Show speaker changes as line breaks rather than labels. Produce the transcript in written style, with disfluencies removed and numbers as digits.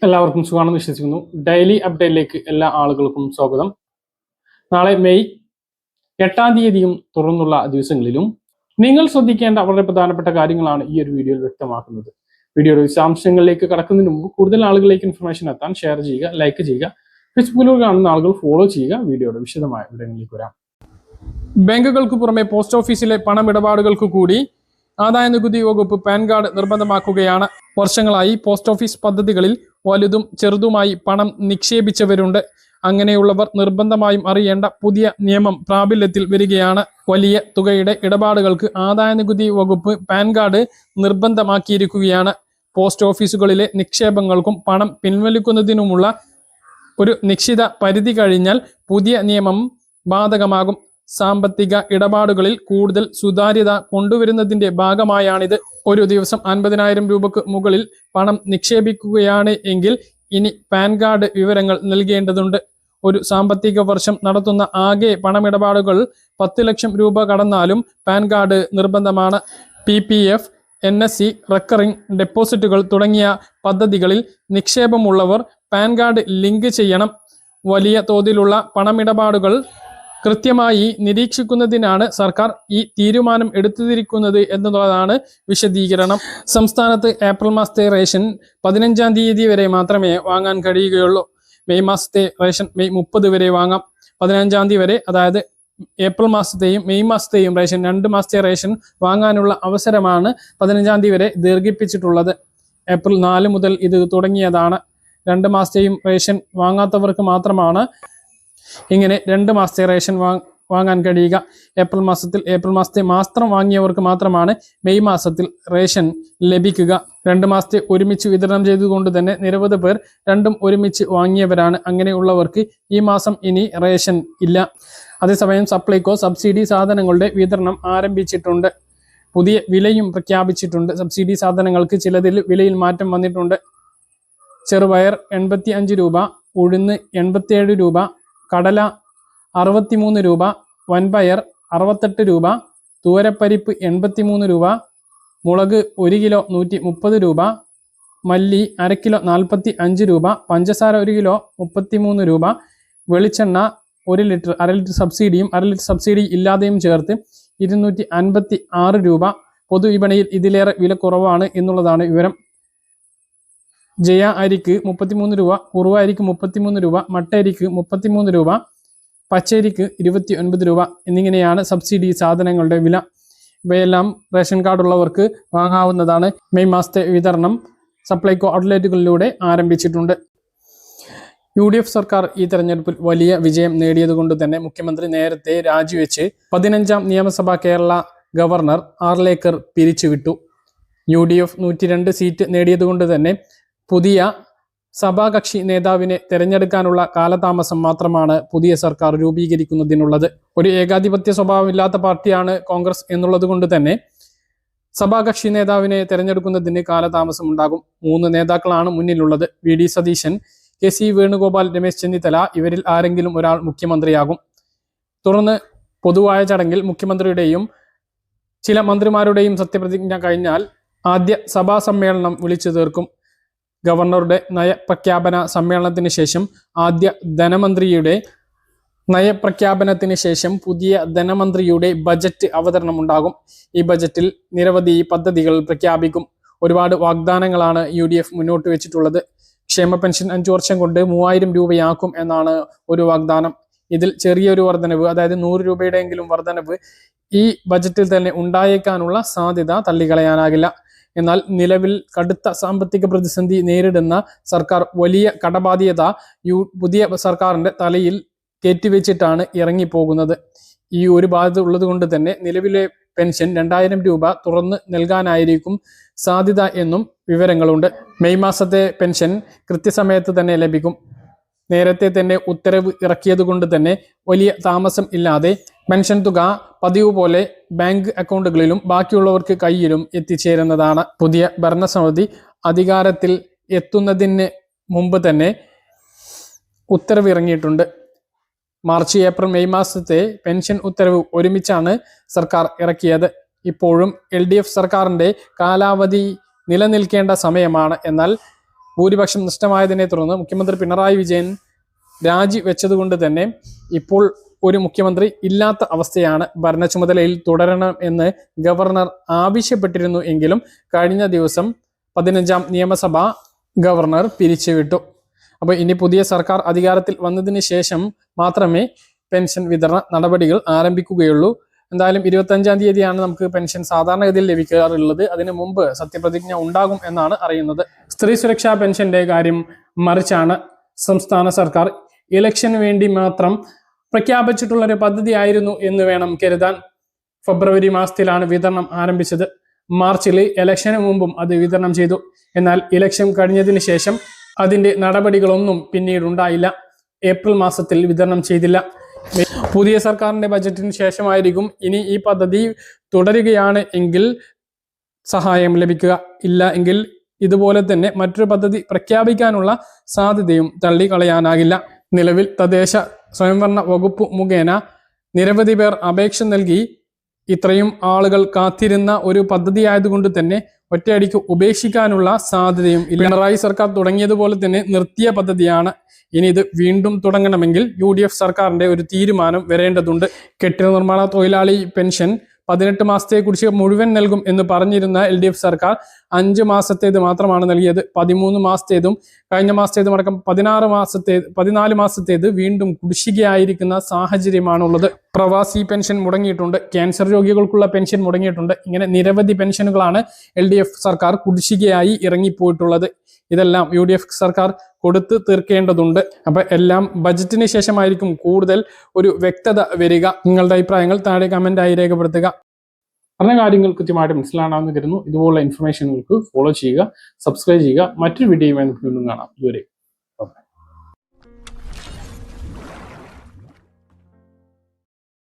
എല്ലാവർക്കും സുഖമാണെന്ന് വിശ്വസിക്കുന്നു. ഡെയിലി അപ്ഡേറ്റിലേക്ക് എല്ലാ ആളുകൾക്കും സ്വാഗതം. നാളെ മെയ് 8-ാം തീയതിയും തുടർന്നുള്ള ദിവസങ്ങളിലും നിങ്ങൾ ശ്രദ്ധിക്കേണ്ട വളരെ പ്രധാനപ്പെട്ട കാര്യങ്ങളാണ് ഈ ഒരു വീഡിയോയിൽ വ്യക്തമാക്കുന്നത്. വീഡിയോയുടെ വിശദാംശങ്ങളിലേക്ക് കടക്കുന്നതിന് മുമ്പ് കൂടുതൽ ആളുകളിലേക്ക് ഇൻഫർമേഷൻ എത്താൻ ഷെയർ ചെയ്യുക, ലൈക്ക് ചെയ്യുക. ഫേസ്ബുക്കിലൂടെ കാണുന്ന ആളുകൾ ഫോളോ ചെയ്യുക. വീഡിയോയുടെ വിശദമായ വിവരങ്ങളിലേക്ക് വരാം. ബാങ്കുകൾക്ക് പുറമെ പോസ്റ്റ് ഓഫീസിലെ പണമിടപാടുകൾക്ക് കൂടി ആദായ നികുതി വകുപ്പ് പാൻ കാർഡ് നിർബന്ധമാക്കുകയാണ്. വർഷങ്ങളായി പോസ്റ്റ് ഓഫീസ് പദ്ധതികളിൽ വലുതും ചെറുതുമായി പണം നിക്ഷേപിച്ചവരുണ്ട്. അങ്ങനെയുള്ളവർ നിർബന്ധമായും അറിയേണ്ട പുതിയ നിയമം പ്രാബല്യത്തിൽ വരികയാണ്. വലിയ തുകയുടെ ഇടപാടുകൾക്ക് ആദായ നികുതി വകുപ്പ് പാൻ കാർഡ് നിർബന്ധമാക്കിയിരിക്കുകയാണ്. പോസ്റ്റ് ഓഫീസുകളിലെ നിക്ഷേപങ്ങൾക്കും പണം പിൻവലിക്കുന്നതിനുമുള്ള ഒരു നിശ്ചിത പരിധി കഴിഞ്ഞാൽ പുതിയ നിയമം ബാധകമാകും. സാമ്പത്തിക ഇടപാടുകളിൽ കൂടുതൽ സുതാര്യത കൊണ്ടുവരുന്നതിന്റെ ഭാഗമായാണിത്. ഒരു ദിവസം 50,000 രൂപക്ക് മുകളിൽ പണം നിക്ഷേപിക്കുകയാണ് എങ്കിൽ ഇനി പാൻ കാർഡ് വിവരങ്ങൾ നൽകേണ്ടതുണ്ട്. ഒരു സാമ്പത്തിക വർഷം നടത്തുന്ന ആകെ പണമിടപാടുകൾ 10 ലക്ഷം രൂപ കടന്നാലും പാൻ കാർഡ് നിർബന്ധമാണ്. PPF, NSE, റെക്കറിംഗ് ഡെപ്പോസിറ്റുകൾ തുടങ്ങിയ പദ്ധതികളിൽ നിക്ഷേപമുള്ളവർ പാൻ കാർഡ് ലിങ്ക് ചെയ്യണം. വലിയ തോതിലുള്ള പണമിടപാടുകൾ കൃത്യമായി നിരീക്ഷിക്കുന്നതിനാണ് സർക്കാർ ഈ തീരുമാനം എടുത്തിരിക്കുന്നത് എന്നുള്ളതാണ് വിശദീകരണം. സംസ്ഥാനത്ത് ഏപ്രിൽ മാസത്തെ റേഷൻ 15-ാം തീയതി വരെ മാത്രമേ വാങ്ങാൻ കഴിയുകയുള്ളൂ. മെയ് മാസത്തെ റേഷൻ മെയ് 30 വരെ വാങ്ങാം. 15-ാം തീയതി വരെ, അതായത് ഏപ്രിൽ മാസത്തെയും മെയ് മാസത്തെയും റേഷൻ, 2 മാസത്തെ റേഷൻ വാങ്ങാനുള്ള അവസരമാണ് 15-ാം തീയതി വരെ ദീർഘിപ്പിച്ചിട്ടുള്ളത്. ഏപ്രിൽ 4 മുതൽ ഇത് തുടങ്ങിയതാണ്. 2 മാസത്തെയും റേഷൻ വാങ്ങാത്തവർക്ക് മാത്രമാണ് ഇങ്ങനെ 2 മാസത്തെ റേഷൻ വാങ്ങാൻ കഴിയുക. ഏപ്രിൽ മാസത്തെ മാത്രം വാങ്ങിയവർക്ക് മാത്രമാണ് മെയ് മാസത്തിൽ റേഷൻ ലഭിക്കുക. 2 മാസത്തെ ഒരുമിച്ച് വിതരണം ചെയ്തുകൊണ്ട് തന്നെ നിരവധി പേർ രണ്ടും ഒരുമിച്ച് വാങ്ങിയവരാണ്. അങ്ങനെയുള്ളവർക്ക് ഈ മാസം ഇനി റേഷൻ ഇല്ല. അതേസമയം സപ്ലൈകോ സബ്സിഡി സാധനങ്ങളുടെ വിതരണം ആരംഭിച്ചിട്ടുണ്ട്. പുതിയ വിലയും പ്രഖ്യാപിച്ചിട്ടുണ്ട്. സബ്സിഡി സാധനങ്ങൾക്ക് ചിലതിൽ വിലയിൽ മാറ്റം വന്നിട്ടുണ്ട്. ചെറുപയർ 85 രൂപ, ഉഴുന്ന് 87 രൂപ, കടല 63 രൂപ, വൻപയർ 68 രൂപ, തൂവരപ്പരിപ്പ് 83 രൂപ, മുളക് 1 കിലോ 130 രൂപ, മല്ലി അര കിലോ 45 രൂപ, പഞ്ചസാര 1 കിലോ 33 രൂപ, വെളിച്ചെണ്ണ 1 ലിറ്റർ, അര ലിറ്റർ സബ്സിഡിയും അര ലിറ്റർ സബ്സിഡി ഇല്ലാതെയും ചേർത്ത് 256 രൂപ. പൊതുവിപണിയിൽ ഇതിലേറെ വില കുറവാണ് എന്നുള്ളതാണ് വിവരം. ജയ അരിക്ക് 33 രൂപ, കുറുവ അരിക്ക് 33 രൂപ, മട്ട അരിക്ക് 33 രൂപ, പച്ചരിക്ക് 29 രൂപ എന്നിങ്ങനെയാണ് സബ്സിഡി സാധനങ്ങളുടെ വില. ഇവയെല്ലാം റേഷൻ കാർഡ് ഉള്ളവർക്ക് വാങ്ങാവുന്നതാണ്. മെയ് മാസത്തെ വിതരണം സപ്ലൈകോ ഔട്ട്ലെറ്റുകളിലൂടെ ആരംഭിച്ചിട്ടുണ്ട്. UDF സർക്കാർ ഈ തെരഞ്ഞെടുപ്പിൽ വലിയ വിജയം നേടിയതുകൊണ്ട് തന്നെ മുഖ്യമന്ത്രി നേരത്തെ രാജിവെച്ച് 15-ാം നിയമസഭാ കേരള ഗവർണർ ആർലേക്കർ പിരിച്ചുവിട്ടു. UDF 102 സീറ്റ് നേടിയതുകൊണ്ട് തന്നെ പുതിയ സഭാകക്ഷി നേതാവിനെ തെരഞ്ഞെടുക്കാനുള്ള കാലതാമസം മാത്രമാണ് പുതിയ സർക്കാർ രൂപീകരിക്കുന്നതിനുള്ളത്. ഒരു ഏകാധിപത്യ സ്വഭാവമില്ലാത്ത പാർട്ടിയാണ് കോൺഗ്രസ് എന്നുള്ളത് കൊണ്ട് തന്നെ സഭാകക്ഷി നേതാവിനെ തെരഞ്ഞെടുക്കുന്നതിന് കാലതാമസം ഉണ്ടാകും. 3 നേതാക്കളാണ് മുന്നിലുള്ളത്. VD Satheesan, KC Venugopal, Ramesh Chennithala. ഇവരിൽ ആരെങ്കിലും ഒരാൾ മുഖ്യമന്ത്രിയാകും. തുടർന്ന് പൊതുവായ ചടങ്ങിൽ മുഖ്യമന്ത്രിയുടെയും ചില മന്ത്രിമാരുടെയും സത്യപ്രതിജ്ഞ കഴിഞ്ഞാൽ ആദ്യ സഭാ സമ്മേളനം വിളിച്ചു തീർക്കും. ഗവർണറുടെ നയപ്രഖ്യാപന സമ്മേളനത്തിന് ശേഷം ആദ്യ ധനമന്ത്രിയുടെ നയപ്രഖ്യാപനത്തിന് ശേഷം പുതിയ ധനമന്ത്രിയുടെ ബജറ്റ് അവതരണം ഉണ്ടാകും. ഈ ബജറ്റിൽ നിരവധി പദ്ധതികൾ പ്രഖ്യാപിക്കും. ഒരുപാട് വാഗ്ദാനങ്ങളാണ് UDF മുന്നോട്ട് വെച്ചിട്ടുള്ളത്. ക്ഷേമ പെൻഷൻ 5 വർഷം കൊണ്ട് 3000 രൂപയാക്കും എന്നാണ് ഒരു വാഗ്ദാനം. ഇതിൽ ചെറിയൊരു വർധനവ്, അതായത് 100 രൂപയുടെയെങ്കിലും വർധനവ് ഈ ബജറ്റിൽ തന്നെ ഉണ്ടായേക്കാനുള്ള സാധ്യത തള്ളിക്കളയാനാകില്ല. എന്നാൽ നിലവിൽ കടുത്ത സാമ്പത്തിക പ്രതിസന്ധി നേരിടുന്ന സർക്കാർ വലിയ കടബാധ്യത പുതിയ സർക്കാരിന്റെ തലയിൽ കയറ്റിവെച്ചിട്ടാണ് ഇറങ്ങിപ്പോകുന്നത്. ഈ ഒരു ബാധ്യത ഉള്ളത് കൊണ്ട് തന്നെ നിലവിലെ പെൻഷൻ 2000 രൂപ തുറന്ന് നൽകാനായിരിക്കും സാധ്യത എന്നും വിവരങ്ങളുണ്ട്. മെയ് മാസത്തെ പെൻഷൻ കൃത്യസമയത്ത് തന്നെ ലഭിക്കും. നേരത്തെ തന്നെ ഉത്തരവ് ഇറക്കിയത് കൊണ്ട് തന്നെ വലിയ താമസം ഇല്ലാതെ പെൻഷൻ തുക പതിവ് പോലെ ബാങ്ക് അക്കൗണ്ടുകളിലും ബാക്കിയുള്ളവർക്ക് കയ്യിലും എത്തിച്ചേരുന്നതാണ്. പുതിയ ഭരണസമിതി അധികാരത്തിൽ എത്തുന്നതിന് മുമ്പ് തന്നെ ഉത്തരവ് ഇറങ്ങിയിട്ടുണ്ട്. മാർച്ച്, ഏപ്രിൽ, മെയ് മാസത്തെ പെൻഷൻ ഉത്തരവ് ഒരുമിച്ചാണ് സർക്കാർ ഇറക്കിയത്. ഇപ്പോഴും LDF സർക്കാരിൻ്റെ കാലാവധി നിലനിൽക്കേണ്ട സമയമാണ്. എന്നാൽ ഭൂരിപക്ഷം നഷ്ടമായതിനെ തുടർന്ന് മുഖ്യമന്ത്രി പിണറായി വിജയൻ രാജിവെച്ചതുകൊണ്ട് തന്നെ ഇപ്പോൾ ഒരു മുഖ്യമന്ത്രി ഇല്ലാത്ത അവസ്ഥയാണ്. ഭരണ ചുമതലയിൽ തുടരണം എന്ന് ഗവർണർ ആവശ്യപ്പെട്ടിരുന്നു എങ്കിലും കഴിഞ്ഞ ദിവസം 15ാം നിയമസഭ ഗവർണർ പിരിച്ചുവിട്ടു. അപ്പോൾ ഇനി പുതിയ സർക്കാർ അധികാരത്തിൽ വന്നതിന് ശേഷം മാത്രമേ പെൻഷൻ വിതരണ നടപടികൾ ആരംഭിക്കുകയുള്ളൂ. എന്തായാലും 25ാം തീയതിയാണ് നമുക്ക് പെൻഷൻ സാധാരണഗതിയിൽ ലഭിക്കാറുള്ളത്. അതിനു മുമ്പ് സത്യപ്രതിജ്ഞ ഉണ്ടാകും എന്നാണ് അറിയുന്നത്. സ്ത്രീ സുരക്ഷാ പെൻഷന്റെ കാര്യം മറിച്ചാണ്. സംസ്ഥാന സർക്കാർ ഇലക്ഷന് വേണ്ടി മാത്രം പ്രഖ്യാപിച്ചിട്ടുള്ള ഒരു പദ്ധതിയായിരുന്നു എന്ന് വേണം കരുതാൻ. ഫെബ്രുവരി മാസത്തിലാണ് വിതരണം ആരംഭിച്ചത്. മാർച്ചിൽ ഇലക്ഷന് മുമ്പും അത് വിതരണം ചെയ്തു. എന്നാൽ ഇലക്ഷൻ കഴിഞ്ഞതിന് ശേഷം അതിന്റെ നടപടികളൊന്നും പിന്നീടുണ്ടായില്ല. ഏപ്രിൽ മാസത്തിൽ വിതരണം ചെയ്തില്ല. പുതിയ സർക്കാരിന്റെ ബജറ്റിന് ശേഷമായിരിക്കും ഇനി ഈ പദ്ധതി തുടരുകയാണ് എങ്കിൽ സഹായം ലഭിക്കുക. ഇല്ല എങ്കിൽ ഇതുപോലെ തന്നെ മറ്റൊരു പദ്ധതി പ്രഖ്യാപിക്കാനുള്ള സാധ്യതയും തള്ളിക്കളയാനാകില്ല. നിലവിൽ തദ്ദേശ സ്വയംഭരണ വകുപ്പ് മുഖേന നിരവധി പേർ അപേക്ഷ നൽകി. ഇത്രയും ആളുകൾ കാത്തിരുന്ന ഒരു പദ്ധതി ആയതുകൊണ്ട് തന്നെ ഒറ്റയടിക്ക് ഉപേക്ഷിക്കാനുള്ള സാധ്യതയും ഇല്ല. പിണറായി സർക്കാർ തുടങ്ങിയതുപോലെ തന്നെ നിർത്തിയ പദ്ധതിയാണ്. ഇനി ഇത് വീണ്ടും തുടങ്ങണമെങ്കിൽ UDF സർക്കാരിന്റെ ഒരു തീരുമാനം വരേണ്ടതുണ്ട്. കെട്ടിട നിർമ്മാണ തൊഴിലാളി പെൻഷൻ 18 മാസത്തെ കുറിച്ച് മുഴുവൻ നൽകും എന്ന് പറഞ്ഞിരുന്ന LDF സർക്കാർ 5 മാസത്തേത് മാത്രമാണ് നൽകിയത്. 13 മാസത്തേതും കഴിഞ്ഞ മാസത്തേതും അടക്കം 14 മാസത്തേത് വീണ്ടും കുടിശ്ശികയായിരിക്കുന്ന സാഹചര്യമാണുള്ളത്. പ്രവാസി പെൻഷൻ മുടങ്ങിയിട്ടുണ്ട്. ക്യാൻസർ രോഗികൾക്കുള്ള പെൻഷൻ മുടങ്ങിയിട്ടുണ്ട്. ഇങ്ങനെ നിരവധി പെൻഷനുകളാണ് LDF സർക്കാർ കുടിശ്ശികയായി ഇറങ്ങിപ്പോയിട്ടുള്ളത്. ഇതെല്ലാം UDF സർക്കാർ കൊടുത്ത് തീർക്കേണ്ടതുണ്ട്. അപ്പൊ എല്ലാം ബജറ്റിന് ശേഷമായിരിക്കും കൂടുതൽ ഒരു വ്യക്തത വരിക. നിങ്ങളുടെ അഭിപ്രായങ്ങൾ താഴെ കമന്റായി രേഖപ്പെടുത്തുക. പറഞ്ഞ കാര്യങ്ങൾ കൃത്യമായിട്ട് മനസ്സിലാണെന്ന് കരുതുന്നു. ഇതുപോലുള്ള ഇൻഫർമേഷനുകൾക്ക് ഫോളോ ചെയ്യുക, സബ്സ്ക്രൈബ് ചെയ്യുക. മറ്റൊരു വീഡിയോയുമായി നമുക്ക് വീണ്ടും കാണാം. ഇതുവരെ.